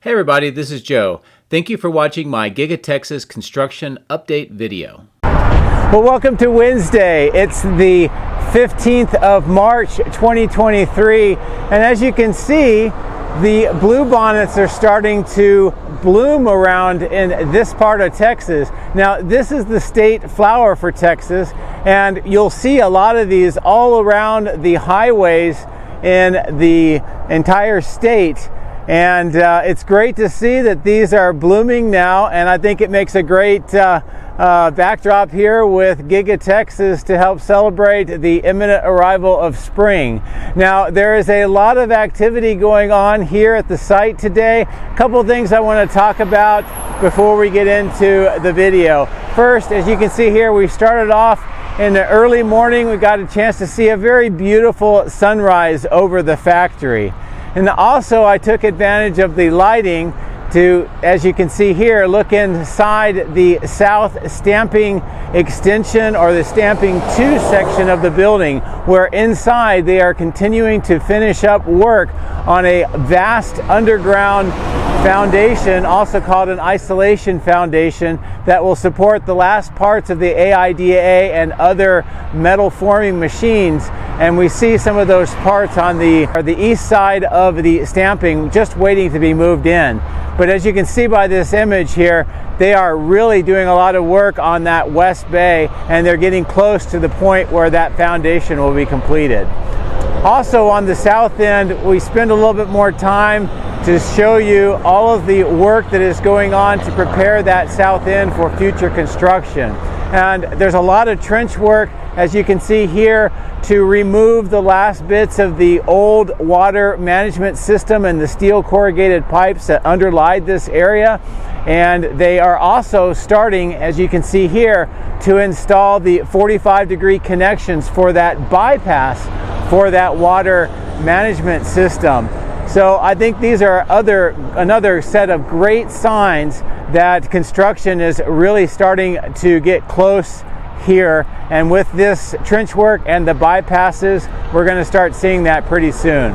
Hey everybody, this is Joe. Thank you for watching my Giga-Texas construction update video. Well, welcome to Wednesday. It's the 15th of March 2023, and as you can see, the bluebonnets are starting to bloom around in this part of Texas. Now, this is the state flower for Texas, and you'll see a lot of these all around the highways in the entire state. And it's great to see that these are blooming now, and I think it makes a great backdrop here with Giga-Texas to help celebrate the imminent arrival of spring. Now, there is a lot of activity going on here at the site today. A couple of things I want to talk about before we get into the video. First, as you can see here, we started off in the early morning. We got a chance to see a very beautiful sunrise over the factory. And also I took advantage of the lighting to, as you can see here, look inside the south stamping extension or the stamping 2 section of the building, where inside they are continuing to finish up work on a vast underground foundation, also called an isolation foundation, that will support the last parts of the AIDA and other metal forming machines. And we see some of those parts on the east side of the stamping just waiting to be moved in. But as you can see by this image here, they are really doing a lot of work on that west bay, and they're getting close to the point where that foundation will be completed. Also on the south end, we spend a little bit more time to show you all of the work that is going on to prepare that south end for future construction. And there's a lot of trench work, as you can see here, to remove the last bits of the old water management system and the steel corrugated pipes that underlied this area. And they are also starting, as you can see here, to install the 45-degree connections for that bypass for that water management system. So I think these are another set of great signs that construction is really starting to get close here. And with this trench work and the bypasses, we're going to start seeing that pretty soon.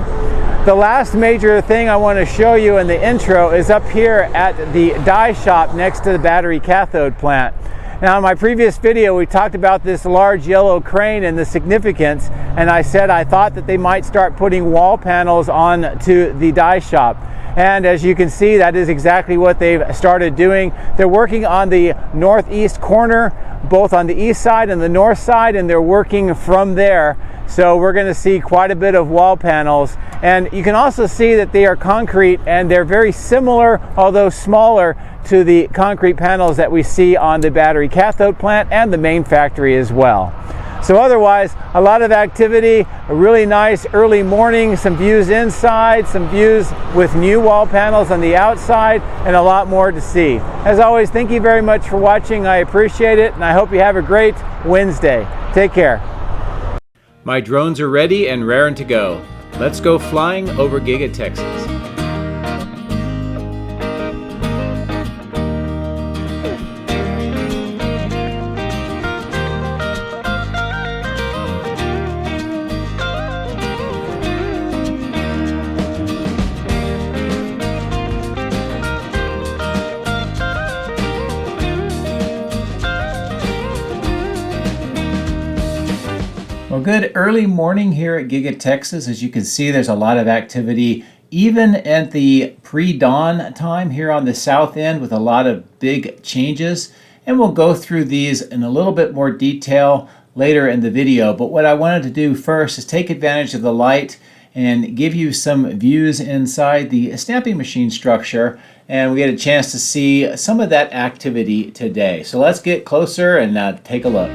The last major thing I want to show you in the intro is up here at the die shop next to the battery cathode plant. Now, in my previous video, we talked about this large yellow crane and the significance, and I said I thought that they might start putting wall panels on to the die shop. And as you can see, that is exactly what they've started doing. They're working on the northeast corner, both on the east side and the north side, and they're working from there. So we're going to see quite a bit of wall panels. And you can also see that they are concrete, and they're very similar, although smaller, to the concrete panels that we see on the battery cathode plant and the main factory as well. So otherwise, a lot of activity, a really nice early morning, some views inside, some views with new wall panels on the outside, and a lot more to see. As always, thank you very much for watching. I appreciate it, and I hope you have a great Wednesday. Take care. My drones are ready and raring to go. Let's go flying over Giga-Texas. Well, good early morning here at Giga-Texas. As you can see, there's a lot of activity even at the pre-dawn time here on the south end, with a lot of big changes. And we'll go through these in a little bit more detail later in the video. But what I wanted to do first is take advantage of the light and give you some views inside the stamping machine structure. And we get a chance to see some of that activity today. So let's get closer and take a look.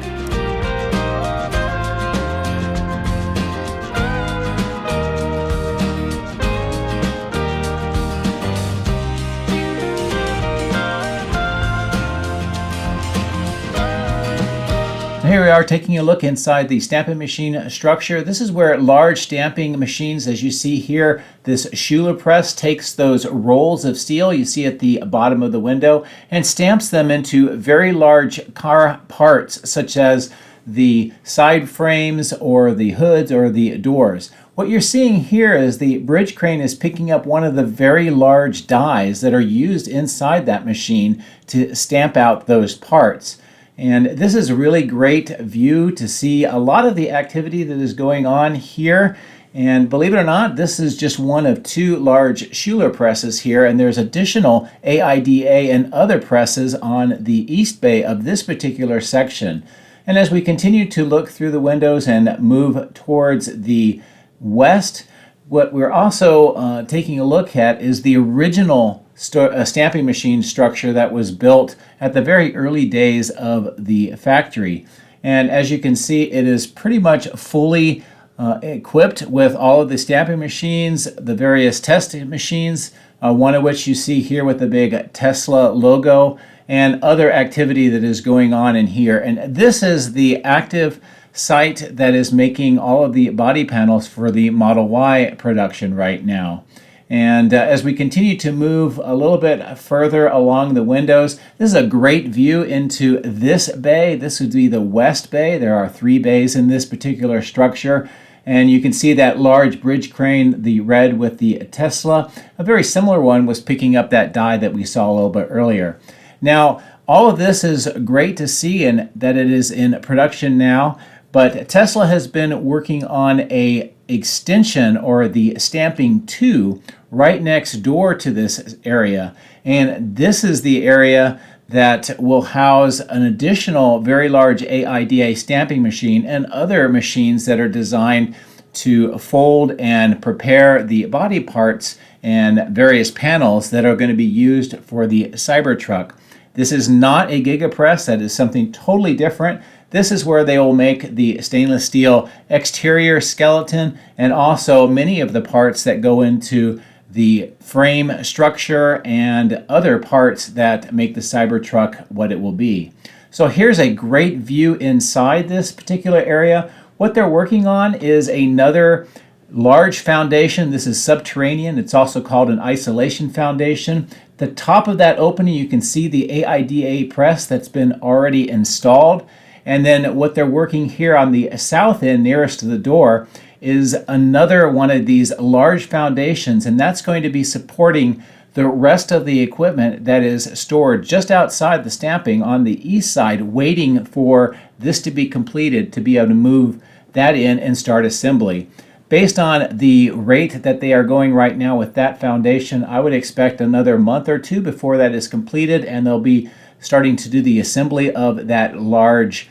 Here we are taking a look inside the stamping machine structure. This is where large stamping machines, as you see here, this Schuler press takes those rolls of steel you see at the bottom of the window and stamps them into very large car parts, such as the side frames or the hoods or the doors. What you're seeing here is the bridge crane is picking up one of the very large dies that are used inside that machine to stamp out those parts. And this is a really great view to see a lot of the activity that is going on here. And believe it or not, this is just one of two large Schuler presses here, and there's additional AIDA and other presses on the east bay of this particular section. And as we continue to look through the windows and move towards the west, what we're also taking a look at is the original stamping machine structure that was built at the very early days of the factory. And as you can see, it is pretty much fully equipped with all of the stamping machines, the various testing machines, one of which you see here with the big Tesla logo, and other activity that is going on in here. And this is the active site that is making all of the body panels for the Model Y production right now. And as we continue to move a little bit further along the windows, this is a great view into this bay. This would be the west bay. There are 3 bays in this particular structure. And you can see that large bridge crane, the red with the Tesla. A very similar one was picking up that die that we saw a little bit earlier. Now, all of this is great to see and that it is in production now, but Tesla has been working on a extension, or the stamping 2, right next door to this area. And this is the area that will house an additional very large AIDA stamping machine and other machines that are designed to fold and prepare the body parts and various panels that are going to be used for the Cybertruck. This is not a Giga-Press. That is something totally different. This is where they will make the stainless steel exterior skeleton and also many of the parts that go into the frame structure and other parts that make the Cybertruck what it will be. So here's a great view inside this particular area. What they're working on is another large foundation. This is subterranean. It's also called an isolation foundation. The top of that opening, you can see the AIDA press that's been already installed. And then what they're working here on the south end nearest to the door is another one of these large foundations, and that's going to be supporting the rest of the equipment that is stored just outside the stamping on the east side, waiting for this to be completed to be able to move that in and start assembly. Based on the rate that they are going right now with that foundation, I would expect another month or two before that is completed, and they'll be starting to do the assembly of that large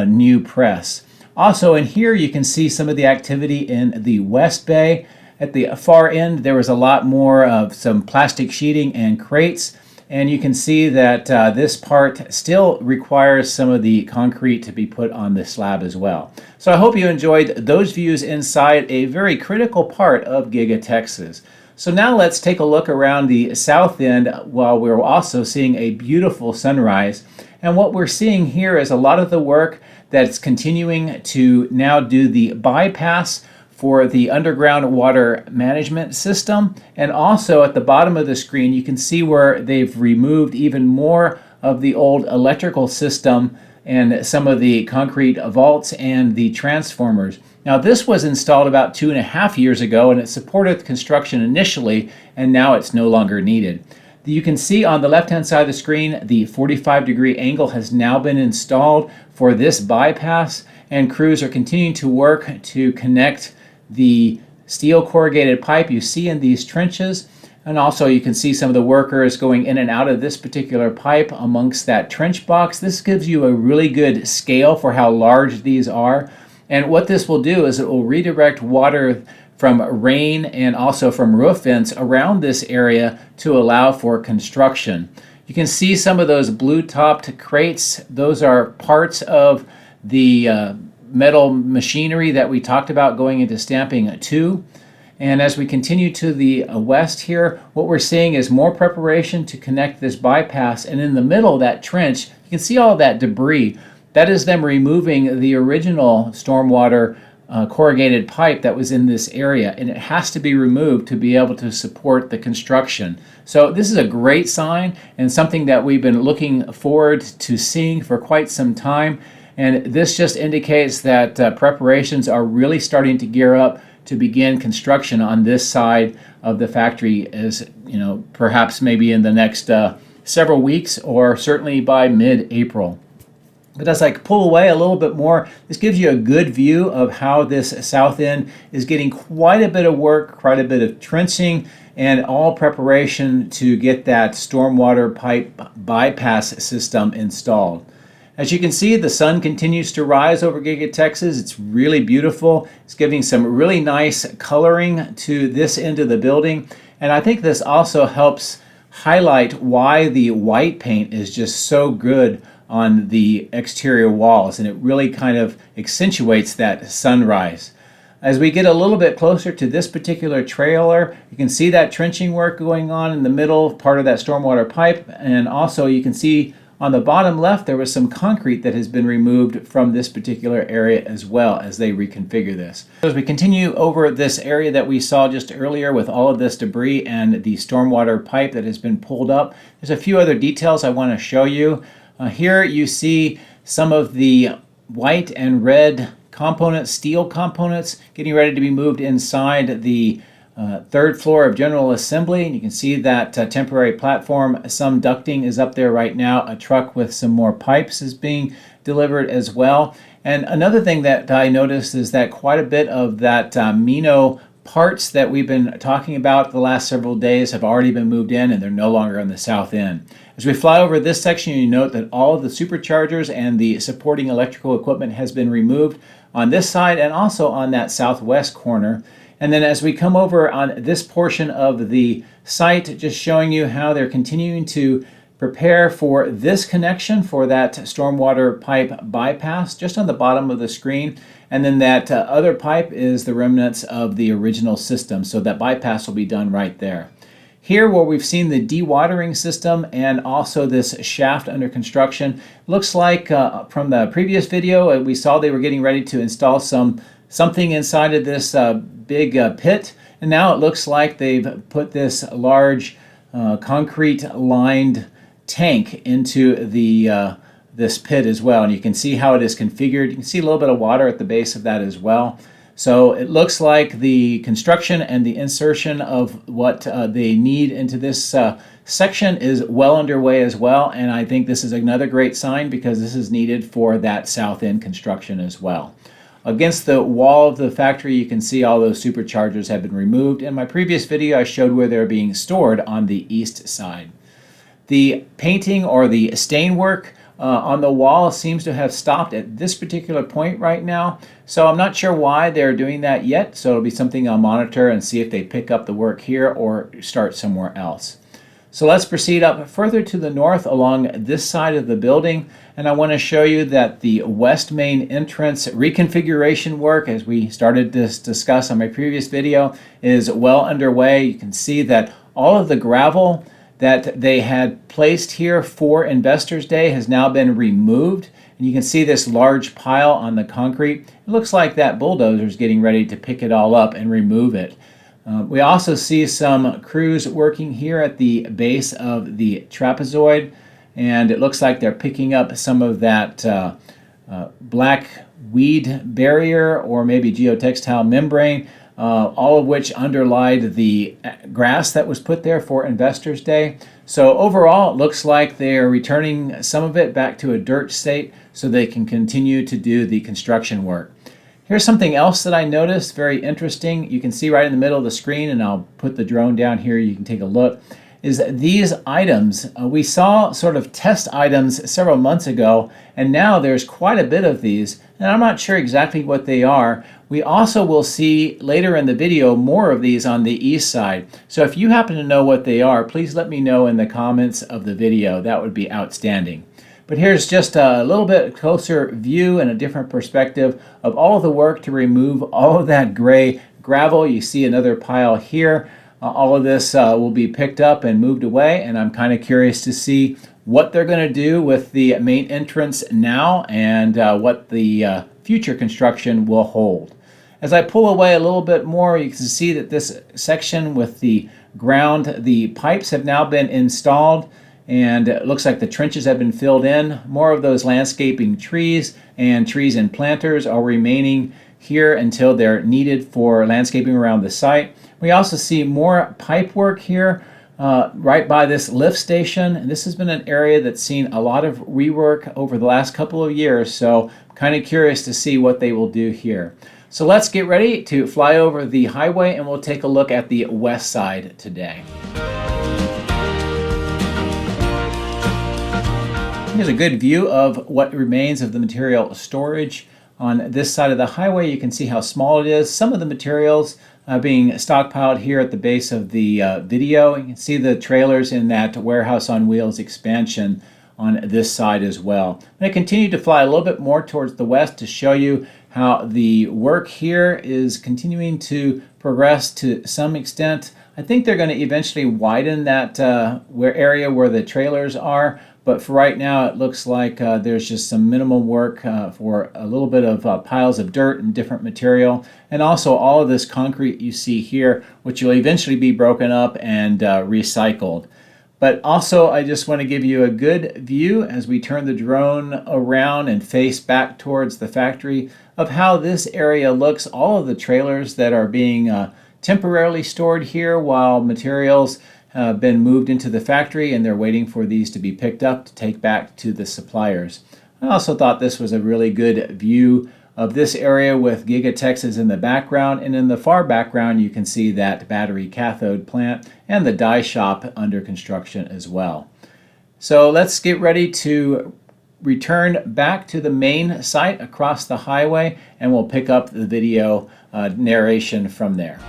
new press. Also in here you can see some of the activity in the West Bay. At the far end there was a lot more of some plastic sheeting and crates, and you can see that this part still requires some of the concrete to be put on the slab as well. So I hope you enjoyed those views inside a very critical part of Giga-Texas. So now let's take a look around the south end while we're also seeing a beautiful sunrise. And what we're seeing here is a lot of the work that's continuing to now do the bypass for the underground water management system. And also at the bottom of the screen, you can see where they've removed even more of the old electrical system and some of the concrete vaults and the transformers. Now this was installed about 2.5 years ago, and it supported construction initially, and now it's no longer needed. You can see on the left-hand side of the screen, the 45-degree angle has now been installed for this bypass, and crews are continuing to work to connect the steel corrugated pipe you see in these trenches. And also you can see some of the workers going in and out of this particular pipe amongst that trench box. This gives you a really good scale for how large these are. And what this will do is it will redirect water from rain and also from roof vents around this area to allow for construction. You can see some of those blue-topped crates. Those are parts of the metal machinery that we talked about going into stamping 2. And as we continue to the west here, what we're seeing is more preparation to connect this bypass. And in the middle of that trench, you can see all that debris. That is them removing the original stormwater corrugated pipe that was in this area, and it has to be removed to be able to support the construction. So this is a great sign and something that we've been looking forward to seeing for quite some time. And this just indicates that preparations are really starting to gear up to begin construction on this side of the factory, as perhaps maybe in the next several weeks, or certainly by mid-April. But as I pull away a little bit more, this gives you a good view of how this south end is getting quite a bit of work, quite a bit of trenching, and all preparation to get that stormwater pipe bypass system installed. As you can see, the sun continues to rise over Giga-Texas. It's really beautiful. It's giving some really nice coloring to this end of the building. And I think this also helps highlight why the white paint is just so good on the exterior walls, and it really kind of accentuates that sunrise. As we get a little bit closer to this particular trailer, you can see that trenching work going on in the middle, part of that stormwater pipe, and also you can see on the bottom left there was some concrete that has been removed from this particular area as well as they reconfigure this. As we continue over this area that we saw just earlier with all of this debris and the stormwater pipe that has been pulled up, there's a few other details I want to show you. Here you see some of the white and red components, steel components, getting ready to be moved inside the third floor of General Assembly. And you can see that temporary platform. Some ducting is up there right now. A truck with some more pipes is being delivered as well. And another thing that I noticed is that quite a bit of that Mino parts that we've been talking about the last several days have already been moved in, and they're no longer on the south end. As we fly over this section, you note that all of the superchargers and the supporting electrical equipment has been removed on this side and also on that southwest corner. And then as we come over on this portion of the site, just showing you how they're continuing to prepare for this connection for that stormwater pipe bypass just on the bottom of the screen. And then that other pipe is the remnants of the original system. So that bypass will be done right there. Here where we've seen the dewatering system and also this shaft under construction, looks like from the previous video we saw they were getting ready to install something inside of this big pit. And now it looks like they've put this large concrete lined tank into the this pit as well, and you can see how it is configured. You can see a little bit of water at the base of that as well. So it looks like the construction and the insertion of what they need into this section is well underway as well, and I think this is another great sign because this is needed for that south end construction as well. Against the wall of the factory, you can see all those superchargers have been removed. In my previous video, I showed where they're being stored on the east side. The painting or the stain work on the wall seems to have stopped at this particular point right now. So I'm not sure why they're doing that yet. So it'll be something I'll monitor and see if they pick up the work here or start somewhere else. So let's proceed up further to the north along this side of the building. And I want to show you that the west main entrance reconfiguration work, as we started to discuss on my previous video, is well underway. You can see that all of the gravel that they had placed here for Investors Day has now been removed. And you can see this large pile on the concrete. It looks like that bulldozer is getting ready to pick it all up and remove it. We also see some crews working here at the base of the trapezoid, and it looks like they're picking up some of that black weed barrier or maybe geotextile membrane, all of which underlied the grass that was put there for Investors Day. So overall, it looks like they are returning some of it back to a dirt state so they can continue to do the construction work. Here's something else that I noticed, very interesting. You can see right in the middle of the screen, and I'll put the drone down here, you can take a look, is these items. We saw sort of test items several months ago, and now there's quite a bit of these, and I'm not sure exactly what they are. We also will see later in the video more of these on the east side. So if you happen to know what they are, please let me know in the comments of the video. That would be outstanding. But here's just a little bit closer view and a different perspective of all of the work to remove all of that gray gravel. You see another pile here. All of this will be picked up and moved away, and I'm kind of curious to see what they're going to do with the main entrance now and what the future construction will hold. As I pull away a little bit more, you can see that this section with the ground, the pipes have now been installed, and it looks like the trenches have been filled in. More of those landscaping trees and planters are remaining here until they're needed for landscaping around the site. We also see more pipe work here right by this lift station. And this has been an area that's seen a lot of rework over the last couple of years, so I'm kind of curious to see what they will do here. So let's get ready to fly over the highway and we'll take a look at the west side today. Here's a good view of what remains of the material storage on this side of the highway. You can see how small it is. Some of the materials being stockpiled here at the base of the video. You can see the trailers in that warehouse on wheels expansion on this side as well. I'm going to continue to fly a little bit more towards the west to show you how the work here is continuing to progress to some extent. I think they're going to eventually widen that area where the trailers are, but for right now it looks like there's just some minimal work for a little bit of piles of dirt and different material, and also all of this concrete you see here, which will eventually be broken up and recycled. But also I just want to give you a good view as we turn the drone around and face back towards the factory of how this area looks. All of the trailers that are being temporarily stored here while materials have been moved into the factory, and they're waiting for these to be picked up to take back to the suppliers. I also thought this was a really good view of this area with Giga-Texas in the background, and in the far background you can see that battery cathode plant and the die shop under construction as well. So let's get ready to return back to the main site across the highway, and we'll pick up the video narration from there.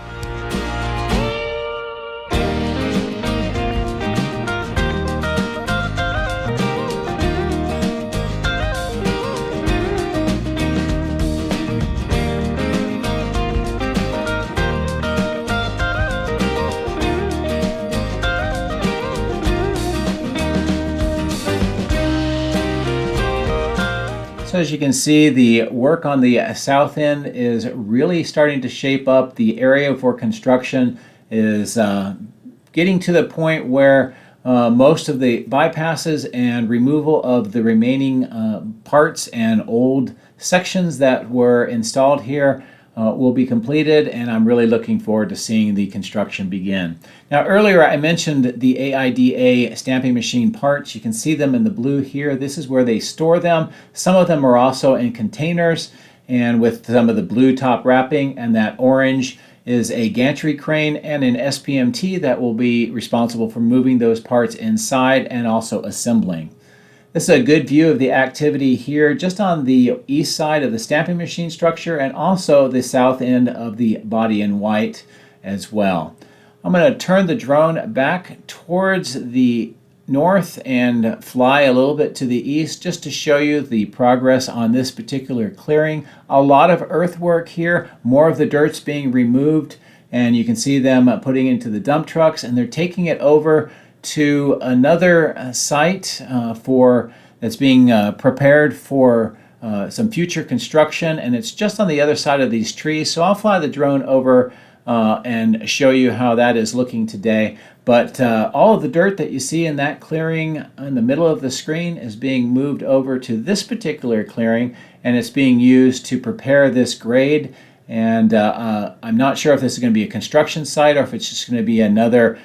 So as you can see, the work on the south end is really starting to shape up. The area for construction is getting to the point where most of the bypasses and removal of the remaining parts and old sections that were installed here will be completed, and I'm really looking forward to seeing the construction begin. Now earlier I mentioned the AIDA stamping machine parts. You can see them in the blue here. This is where they store them. Some of them are also in containers and with some of the blue top wrapping, and that orange is a gantry crane and an SPMT that will be responsible for moving those parts inside and also assembling. This is a good view of the activity here just on the east side of the stamping machine structure, and also the south end of the body in white as well. I'm going to turn the drone back towards the north and fly a little bit to the east just to show you the progress on this particular clearing. A lot of earthwork here, more of the dirt's being removed, and you can see them putting it into the dump trucks, and they're taking it over to another site that's being prepared for some future construction, and it's just on the other side of these trees. So I'll fly the drone over and show you how that is looking today. But all of the dirt that you see in that clearing in the middle of the screen is being moved over to this particular clearing, and it's being used to prepare this grade. And I'm not sure if this is going to be a construction site or if it's just going to be another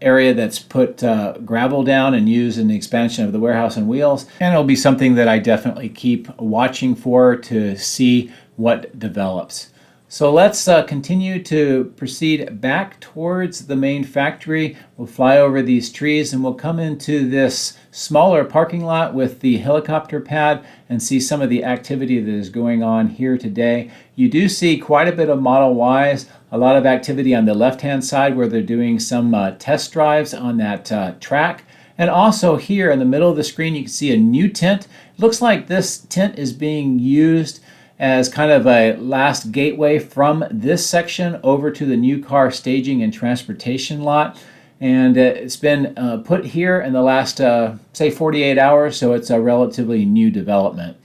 area that's put gravel down and used in the expansion of the warehouse on wheels. And it'll be something that I definitely keep watching for to see what develops. So let's continue to proceed back towards the main factory. We'll fly over these trees and we'll come into this smaller parking lot with the helicopter pad and see some of the activity that is going on here today. You do see quite a bit of Model Ys, a lot of activity on the left-hand side where they're doing some test drives on that track. And also here in the middle of the screen you can see a new tent. It looks like this tent is being used as kind of a last gateway from this section over to the new car staging and transportation lot. And it's been put here in the last, say, 48 hours, so it's a relatively new development.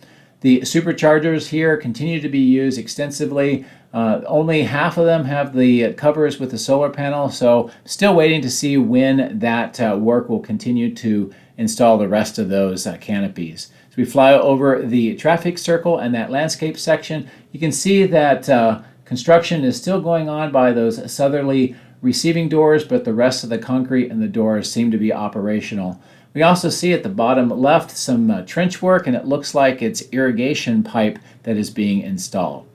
The superchargers here continue to be used extensively. Only half of them have the covers with the solar panel, so still waiting to see when that work will continue to install the rest of those canopies. As we fly over the traffic circle and that landscape section, you can see that construction is still going on by those southerly receiving doors, but the rest of the concrete and the doors seem to be operational. We also see at the bottom left some trench work, and it looks like it's irrigation pipe that is being installed.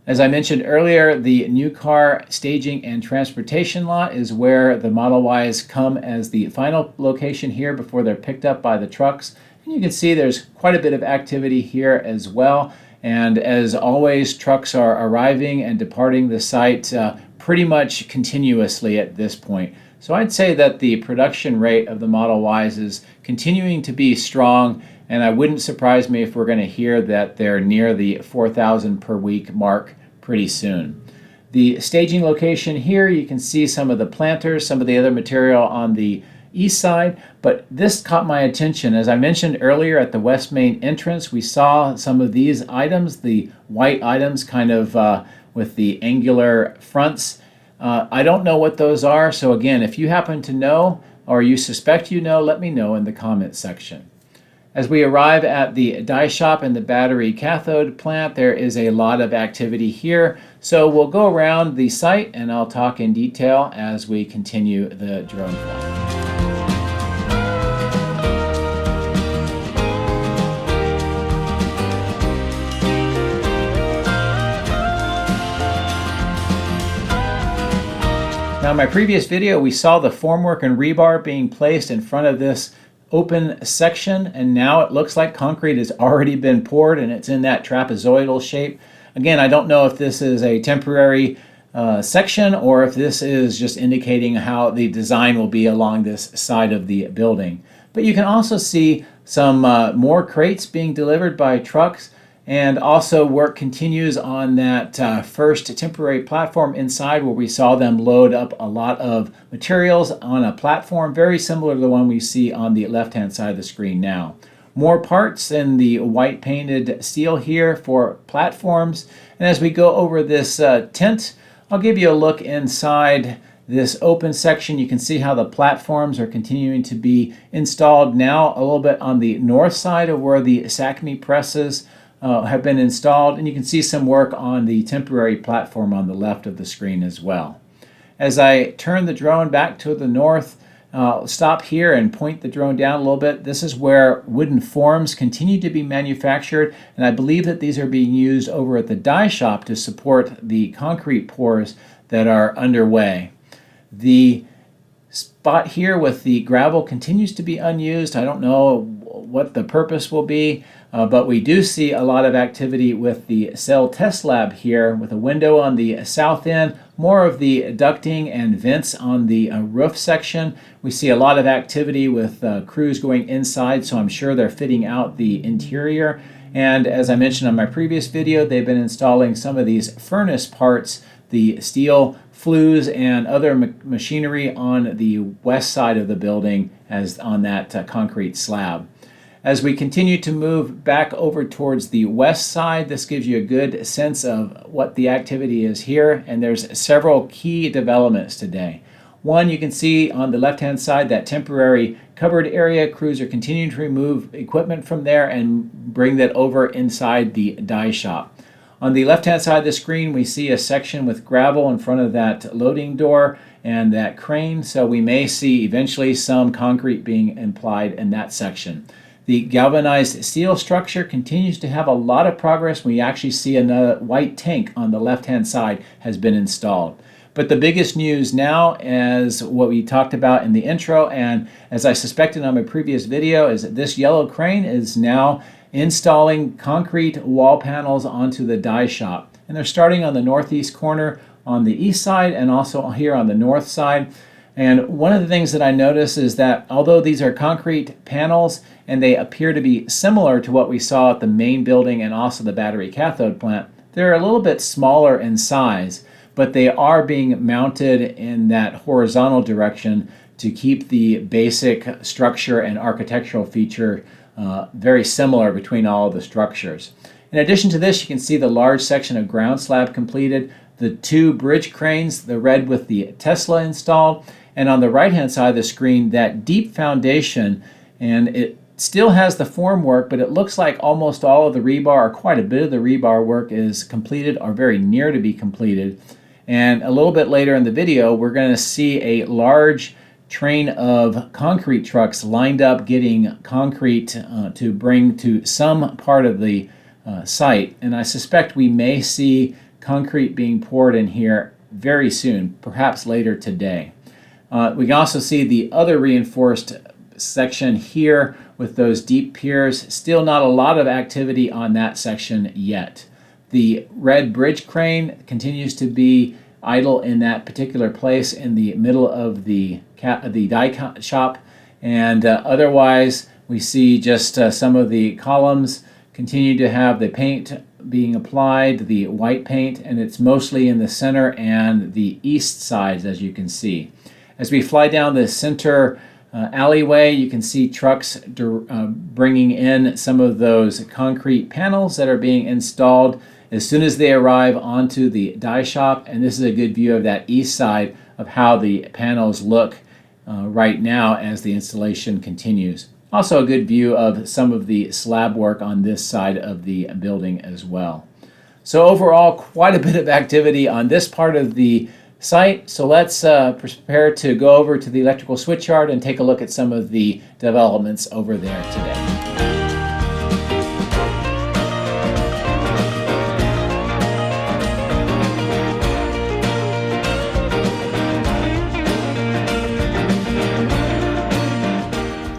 As I mentioned earlier, the new car staging and transportation lot is where the Model Ys come as the final location here before they're picked up by the trucks. And you can see there's quite a bit of activity here as well. And as always, trucks are arriving and departing the site pretty much continuously at this point. So I'd say that the production rate of the Model Ys is continuing to be strong, and it wouldn't surprise me if we're going to hear that they're near the 4,000 per week mark pretty soon. The staging location here, you can see some of the planters, some of the other material on the east side, but this caught my attention. As I mentioned earlier, at the west main entrance, we saw some of these items, the white items kind of with the angular fronts. I don't know what those are, so again, if you happen to know or you suspect you know, let me know in the comments section. As we arrive at the die shop and the battery cathode plant, there is a lot of activity here. So we'll go around the site and I'll talk in detail as we continue the drone flight. Now, in my previous video, we saw the formwork and rebar being placed in front of this open section, and now it looks like concrete has already been poured and it's in that trapezoidal shape. Again, I don't know if this is a temporary section or if this is just indicating how the design will be along this side of the building. But you can also see some more crates being delivered by trucks. And also work continues on that first temporary platform inside where we saw them load up a lot of materials on a platform very similar to the one we see on the left-hand side of the screen now. More parts in the white painted steel here for platforms. And as we go over this tent, I'll give you a look inside this open section. You can see how the platforms are continuing to be installed now a little bit on the north side of where the Sacme presses have been installed, and you can see some work on the temporary platform on the left of the screen as well. As I turn the drone back to the north, stop here and point the drone down a little bit. This is where wooden forms continue to be manufactured, and I believe that these are being used over at the die shop to support the concrete pours that are underway. The spot here with the gravel continues to be unused. I don't know what the purpose will be, but we do see a lot of activity with the cell test lab here with a window on the south end, more of the ducting and vents on the roof section. We see a lot of activity with crews going inside, so I'm sure they're fitting out the interior. And as I mentioned on my previous video, they've been installing some of these furnace parts, the steel flues and other machinery on the west side of the building as on that concrete slab. As we continue to move back over towards the west side, this gives you a good sense of what the activity is here, and there's several key developments today. One, you can see on the left-hand side that temporary cupboard area. Crews are continuing to remove equipment from there and bring that over inside the die shop. On the left-hand side of the screen, we see a section with gravel in front of that loading door and that crane, so we may see eventually some concrete being applied in that section. The galvanized steel structure continues to have a lot of progress. We actually see another white tank on the left-hand side has been installed. But the biggest news now, as what we talked about in the intro, and as I suspected on my previous video, is that this yellow crane is now installing concrete wall panels onto the die shop. And they're starting on the northeast corner on the east side and also here on the north side. And one of the things that I notice is that although these are concrete panels and they appear to be similar to what we saw at the main building and also the battery cathode plant, they're a little bit smaller in size, but they are being mounted in that horizontal direction to keep the basic structure and architectural feature very similar between all of the structures. In addition to this, you can see the large section of ground slab completed, the two bridge cranes, the red with the Tesla installed, and on the right-hand side of the screen, that deep foundation, and it still has the form work, but it looks like almost all of the rebar, or quite a bit of the rebar work, is completed or very near to be completed. And a little bit later in the video, we're going to see a large train of concrete trucks lined up getting concrete to bring to some part of the site. And I suspect we may see concrete being poured in here very soon, perhaps later today. We can also see the other reinforced section here with those deep piers. Still not a lot of activity on that section yet. The red bridge crane continues to be idle in that particular place in the middle of the die shop, and otherwise we see just some of the columns continue to have the paint being applied, the white paint, and it's mostly in the center and the east sides, as you can see. As we fly down the center alleyway, you can see trucks bringing in some of those concrete panels that are being installed as soon as they arrive onto the die shop. And this is a good view of that east side of how the panels look right now as the installation continues. Also a good view of some of the slab work on this side of the building as well. So overall, quite a bit of activity on this part of the site. So let's prepare to go over to the electrical switchyard and take a look at some of the developments over there today.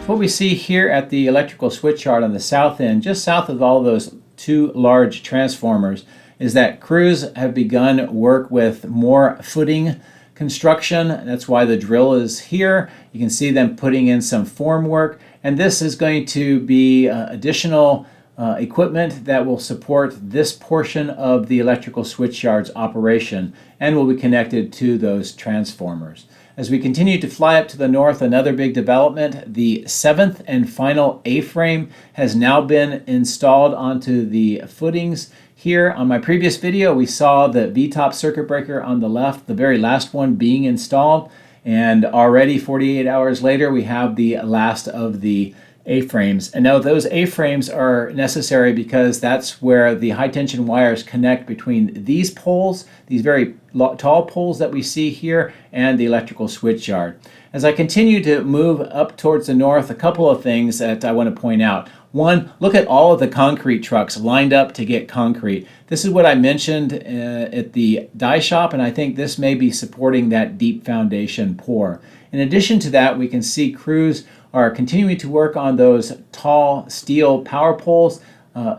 What we see here at the electrical switchyard on the south end, just south of all those two large transformers, is that crews have begun work with more footing construction. That's why the drill is here. You can see them putting in some form work, and this is going to be additional equipment that will support this portion of the electrical switchyard's operation and will be connected to those transformers. As we continue to fly up to the north, another big development, the seventh and final A-frame has now been installed onto the footings. Here on my previous video, we saw the V-top circuit breaker on the left, the very last one being installed, and already 48 hours later we have the last of the A-frames. And now those A-frames are necessary because that's where the high tension wires connect between these poles, these very tall poles that we see here, and the electrical switchyard. As I continue to move up towards the north, a couple of things that I want to point out. One, look at all of the concrete trucks lined up to get concrete. This is what I mentioned at the die shop, and I think this may be supporting that deep foundation pour. In addition to that, we can see crews are continuing to work on those tall steel power poles,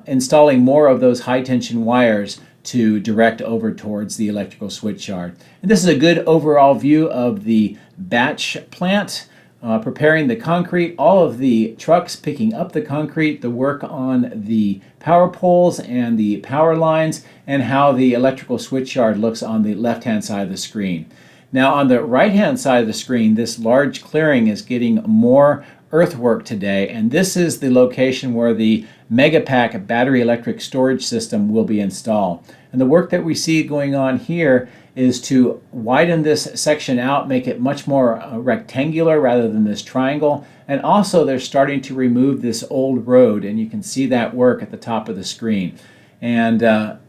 installing more of those high tension wires to direct over towards the electrical switchyard. And this is a good overall view of the batch plant, preparing the concrete, all of the trucks picking up the concrete, the work on the power poles and the power lines, and how the electrical switchyard looks on the left-hand side of the screen. Now on the right-hand side of the screen, this large clearing is getting more earthwork today, and this is the location where the Megapack battery electric storage system will be installed. And the work that we see going on here is to widen this section out, make it much more rectangular rather than this triangle. And also they're starting to remove this old road, and you can see that work at the top of the screen. And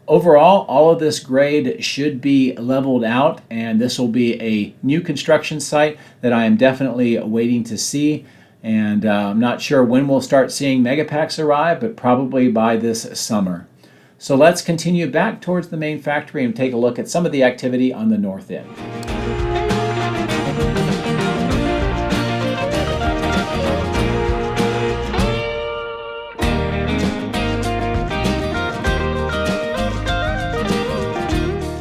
overall, all of this grade should be leveled out, and this will be a new construction site that I am definitely waiting to see. And I'm not sure when we'll start seeing Megapacks arrive, but probably by this summer. So let's continue back towards the main factory and take a look at some of the activity on the north end.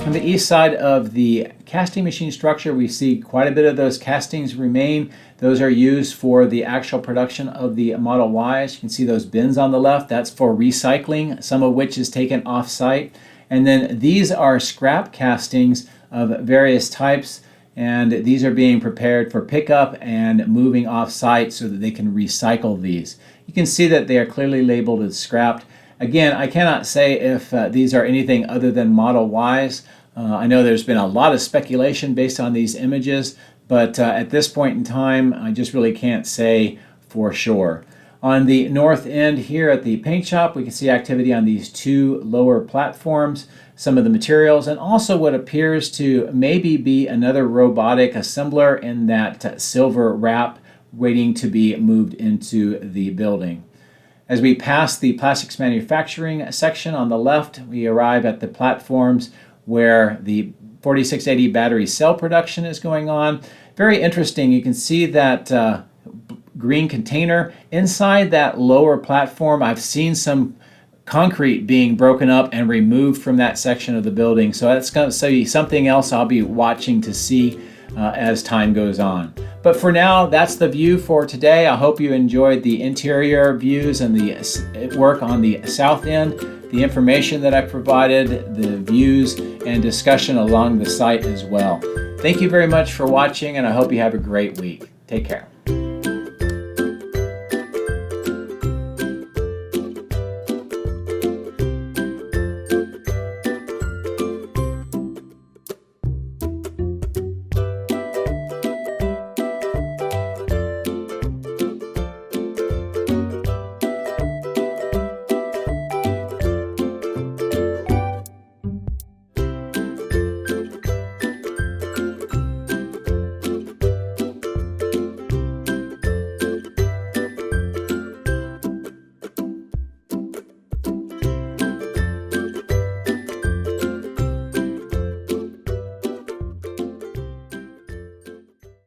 On the east side of the casting machine structure, we see quite a bit of those castings remain. Those are used for the actual production of the Model Ys. You can see those bins on the left. That's for recycling, some of which is taken off-site. And then these are scrap castings of various types, and these are being prepared for pickup and moving off-site so that they can recycle these. You can see that they are clearly labeled as scrapped. Again, I cannot say if these are anything other than Model Ys. I know there's been a lot of speculation based on these images, but at this point in time, I just really can't say for sure. On the north end here at the paint shop, we can see activity on these two lower platforms, some of the materials, and also what appears to maybe be another robotic assembler in that silver wrap waiting to be moved into the building. As we pass the plastics manufacturing section on the left, we arrive at the platforms where the 4680 battery cell production is going on. Very interesting. You can see that green container. Inside that lower platform, I've seen some concrete being broken up and removed from that section of the building. So that's going to be something else I'll be watching to see as time goes on. But for now, that's the view for today. I hope you enjoyed the interior views and the work on the south end, the information that I provided, the views and discussion along the site as well. Thank you very much for watching, and I hope you have a great week. Take care.